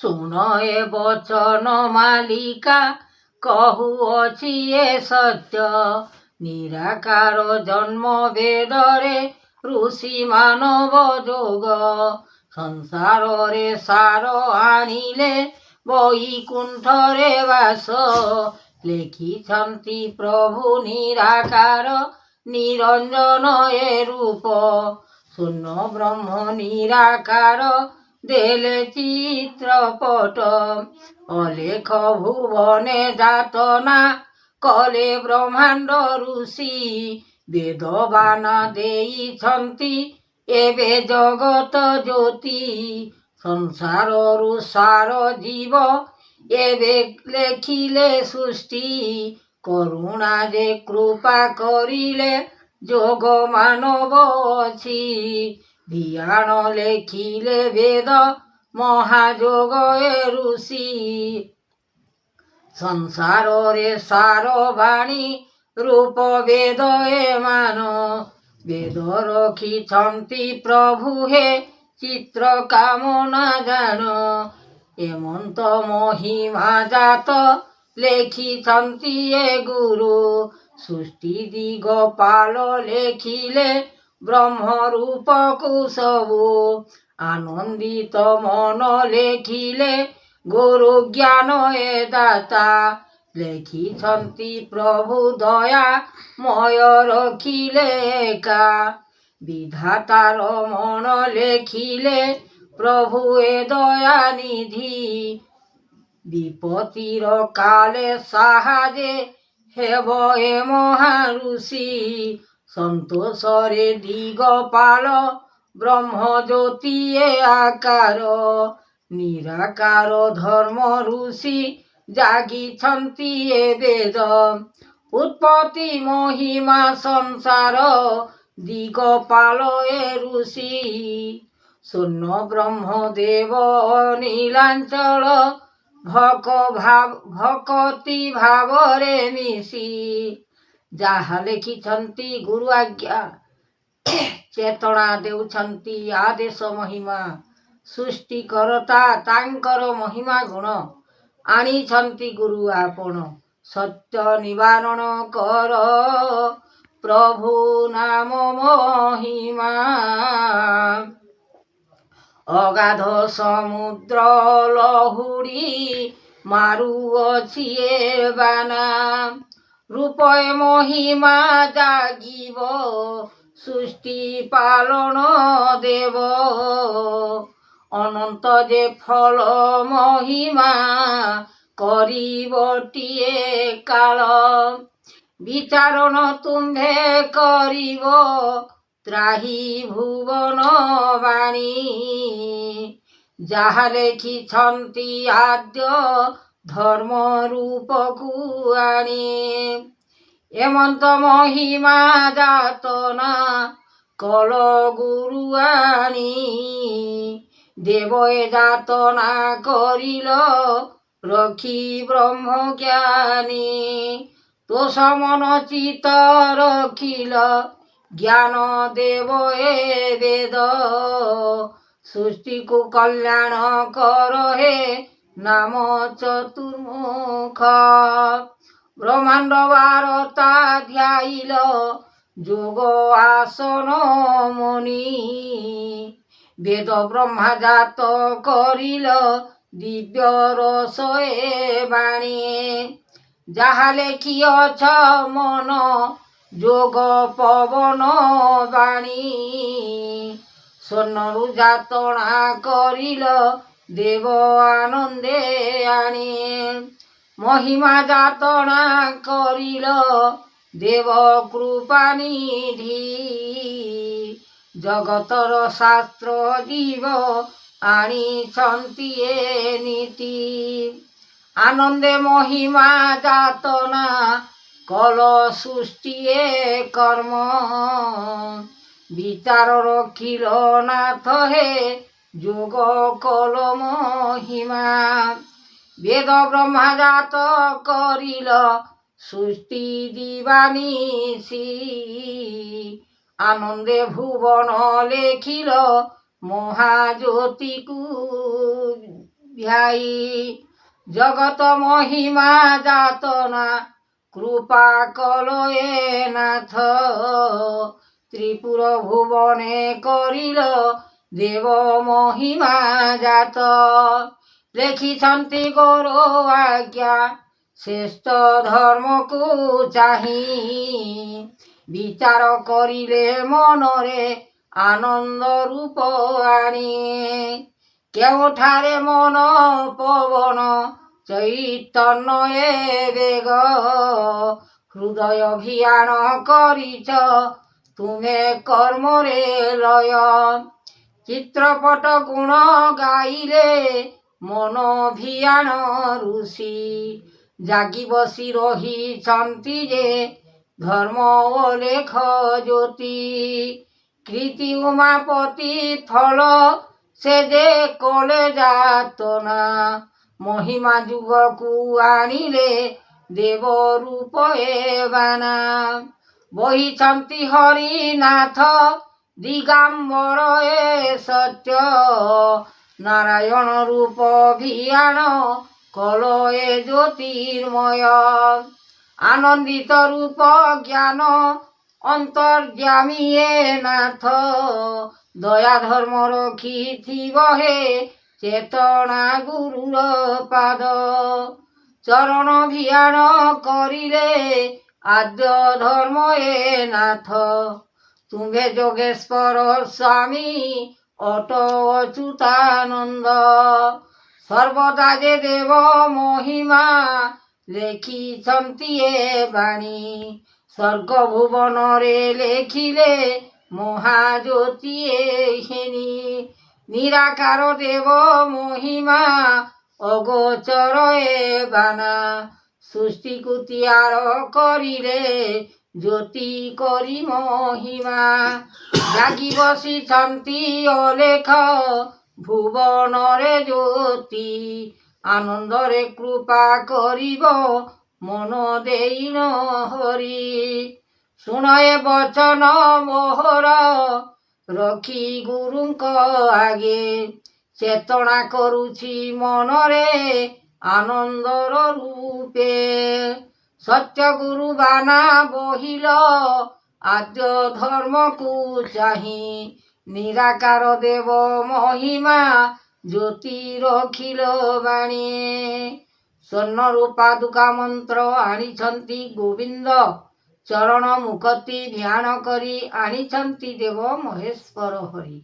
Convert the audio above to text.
ଶୁଣ ଏ ବଚନ ମାଲିକା, କହୁଅଛି ଏ ସତ୍ୟ। ନିରାକାର ଜନ୍ମ ବେଦରେ, ଋଷି ମାନବ ଯୋଗ। ସଂସାରରେ ସାର ଆଣିଲେ, ବୈକୁଣ୍ଠରେ ବାସ। ଲେଖିଛନ୍ତି ପ୍ରଭୁ ନିରାକାର, ନିରଞ୍ଜନ ଏ ରୂପ। ଶୂନ୍ୟ ବ୍ରହ୍ମ ନିରାକାର, ଦେଲେ ଚିତ୍ରପଟ। ଅଲେଖ ଭୁବନେ ଯାତନା, କଲେ ବ୍ରହ୍ମାଣ୍ଡ ଋଷି। ବେଦବାନା ଦେଇଛନ୍ତି, ଏବେ ଜଗତ ଜ୍ୟୋତି। ସଂସାରରୁ ସାର ଜୀବ, ଏବେ ଲେଖିଲେ ସୃଷ୍ଟି। କରୁଣା ଯେ କୃପା କରିଲେ, ଯୋଗ ମାନବ ଅଛି। ଭିଆଣ ଲେଖିଲେ ବେଦ, ମହାଯୋଗ ଏ ଋଷି। ସଂସାରରେ ସାର ବାଣୀ, ରୂପ ବେଦ ଏ ମାନ। ବେଦ ରଖିଛନ୍ତି ପ୍ରଭୁ ହେ, ଚିତ୍ର କାମନା ଜାଣ। ଏମନ୍ତ ମହିମା ଜାତ, ଲେଖିଛନ୍ତି ଏ ଗୁରୁ। ସୃଷ୍ଟି ଦିଗପାଳ ଲେଖିଲେ, ବ୍ରହ୍ମ ରୂପକୁ ସବୁ। ଆନନ୍ଦିତ ମନ ଲେଖିଲେ, ଗୁରୁ ଜ୍ଞାନ ଏ ଦାତା। ଲେଖିଛନ୍ତି ପ୍ରଭୁ ଦୟାମୟ, ରଖିଲେ ଏକା। ବିଧାତାର ମନ ଲେଖିଲେ, ପ୍ରଭୁ ଏ ଦୟାନିଧି। ବିପତ୍ତିର କାଳେ ସାହାଯ୍ୟ, ହେବ ଏ ମହାଋଷି। ସନ୍ତୋଷରେ ଦିଗପାଳ, ବ୍ରହ୍ମ ଜ୍ୟୋତି ଏ ଆକାର। ନିରାକାର ଧର୍ମ ଋଷି, ଜାଗିଛନ୍ତି ଏ ବେଦ। ଉତ୍ପତ୍ତି ମହିମା ସଂସାର, ଦିଗପାଳ ଏ ଋଷି। ଶୂନ୍ୟ ବ୍ରହ୍ମ ଦେବ ନୀଳାଞ୍ଚଳ, ଭକତି ଭାବରେ ମିଶି। ଯାହା ଲେଖିଛନ୍ତି ଗୁରୁ ଆଜ୍ଞା, ଚେତନା ଦେଉଛନ୍ତି ଆଦେଶ ମହିମା। ସୃଷ୍ଟିକର୍ତ୍ତା ତାଙ୍କର ମହିମା ଗୁଣ, ଆଣିଛନ୍ତି ଗୁରୁ ଆପଣ। ସତ୍ୟ ନିବାରଣ କର, ପ୍ରଭୁ ନାମ ମହିମା। ଅଗାଧ ସମୁଦ୍ର ଲହୁଡ଼ି, ମାରୁଅଛି ଏ ବାନା। ରୂପ ଏ ମହିମା ଜାଗିବ, ସୃଷ୍ଟି ପାଳନ ଦେବ। ଅନନ୍ତ ଯେ ଫଳ ମହିମା, କରିବଟିଏ କାଳ। ବିଚାରଣ ତୁମ୍ଭେ କରିବ, ତ୍ରାହି ଭୁବନ ବାଣୀ। ଯାହା ଲେଖିଛନ୍ତି ଆଦ୍ୟ, ଧର୍ମ ରୂପକୁ ଆଣି। ଏମନ୍ତ ମହିମା ଯାତନା, କଲ ଗୁରୁ ଆଣି। ଦେବ ଏ ଯାତନା କରିଲ, ରଖି ବ୍ରହ୍ମ ଜ୍ଞାନୀ। ତୋଷ ମନ ଚିତ ରଖିଲ, ଜ୍ଞାନ ଦେବ ଏ ବେଦ। ସୃଷ୍ଟିକୁ କଲ୍ୟାଣ କର ହେ, ନାମ ଚତୁର୍ମୁଖ। ବ୍ରହ୍ମାଣ୍ଡ ବାରତା ଧ୍ୟାଇଲ, ଯୋଗ ଆସନ ମଣି। ବେଦ ବ୍ରହ୍ମା ଜାତ କରିଲ, ଦିବ୍ୟ ରସ ଏ ବାଣୀ। ଯାହା ଲେଖିଅଛ ମନ, ଯୋଗ ପବନ ବାଣୀ। ସ୍ୱର୍ଣ୍ଣରୁ ଯାତନା କରିଲ, ଦେବ ଆନନ୍ଦେ ଆଣି। ମହିମା ଯାତନା କରିଲ, ଦେବ କୃପାନିଧି। ଜଗତର ଶାସ୍ତ୍ର ଜୀବ, ଆଣିଛନ୍ତି ଏ ନୀତି। ଆନନ୍ଦେ ମହିମା ଯାତନା, କଲ ସୃଷ୍ଟି ଏ କର୍ମ। ବିଚାର ରଖିଲ ନାଥ ହେ, ଯୋଗ କଲ ମହିମା। ବେଦ ବ୍ରହ୍ମା ଜାତ କରିଲ, ସୃଷ୍ଟି ଦିବାନିଶି। ଆନନ୍ଦେ ଭୁବନ ଲେଖିଲ, ମହାଜ୍ୟୋତିକୁ ধ্যাই। জগত মহিমা যাতনা কৃপা কলয়ে নাথ, ত্রিপুর ভুবনে করিল দেব মহিমা জাত। লেখিছন্তি গৌর আজ্ঞা শ্রেষ্ঠ ধর্মকু চাহি, বিচার করিলে মনরে আনন্দ রূপ আনি। কেউঠারে মন পবন চৈতন্যে বেগ, হৃদয় অভিযান করিছ তুমে কর্মরে লয়। চিত্রপট গুণ গাইলে মন ভিয়ান ঋষি, জাগি বসি রহিছন্তি যে ধর্ম ও লেখ জ্যোতি। কৃতি উমাপতি ফল সে যে কলে যাতনা, মহিমা যুগকু আনিলে দেব রূপ এ বানা। বহিছন্তি হরিনাথ দিগাম্বর এ সত্য, নারায়ণ রূপ ভিয়ান কল এ জ্যোতির্ময়। আনন্দিত রূপ জ্ঞান অন্তর্যামী এ নাথ, দয়া ধর্ম রখিথিব হে চেতনা গুরুর পাদ। চরণ ভিয়ান করিলে আদ্য ধর্ম এ নাথ, তুমে যোগেশ্বর স্বামী অট অচ্যুতানন্দ। সর্বদা যে দেব মহিমা লেখিছন্তি এ বাণী, স্বর্গ ভুবনরে লেখিলে মহাজ্যোতি হেনি। নিরাকার দেব মহিমা অগোচর এ বানা, সৃষ্টি কুতিয়ার করিলে জ্যোতি করি মহিমা। জাগি বসিছন্তি অলেখ ভুবনরে জ্যোতি, আনন্দরে কৃপা করিব মন দেইন হরি। শুণয়ে বচন মোহর রখি গুরুଙ୍କ আগে, চেতনা করুছি মনরে আনন্দর রূপে। সত্য গুরু বানা বহিল আদ্য ধর্মকু চাহি, নিরাকার দেব মহিমা জ্যোতি রখিল বাণী। স্বর্ণ রূপাদুকা মন্ত্র আনিছন্তি গোবিନ୍ଦ, চরণ মুখতি ধ্যান କରି ଆଣିଛନ୍ତି ଦେବ ମହେଶ୍ୱର ହରି।